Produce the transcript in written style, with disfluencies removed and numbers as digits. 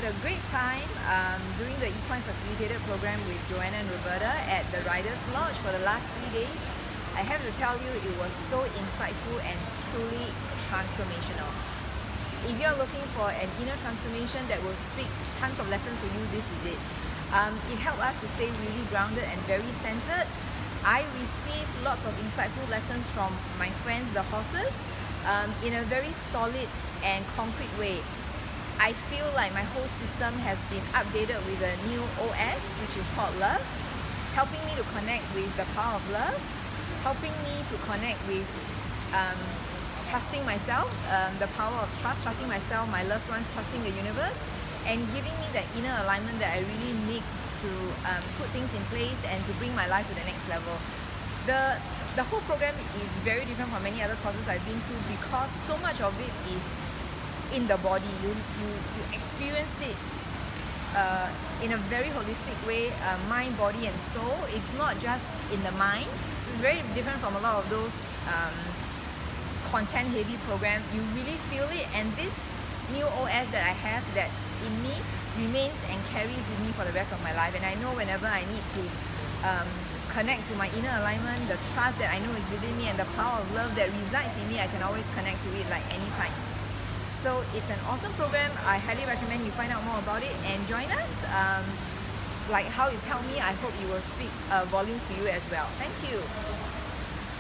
had a great time doing the equine facilitated program with Joanna and Roberta at the Riders Lodge for the last 3 days. I have to tell you, it was so insightful and truly transformational. If you're looking for an inner transformation that will speak tons of lessons to you, this is it. It helped us to stay really grounded and very centered. I received lots of insightful lessons from my friends, the horses, in a very solid and concrete way. I feel like my whole system has been updated with a new OS, which is called Love, helping me to connect with the power of love, helping me to connect with trusting myself, the power of trust, trusting myself, my loved ones, trusting the universe, and giving me that inner alignment that I really need to put things in place and to bring my life to the next level. The whole program is very different from many other courses I've been to because so much of it is in the body. You experience it in a very holistic way, mind, body and soul. It's not just in the mind. So it's very different from a lot of those content heavy programs. You really feel it, and this new OS that I have that's in me remains and carries with me for the rest of my life. And I know whenever I need to connect to my inner alignment, the trust that I know is within me and the power of love that resides in me, I can always connect to it like anytime. So it's an awesome program. I highly recommend you find out more about it and join us. Like how it's helped me, I hope it will speak volumes to you as well. Thank you.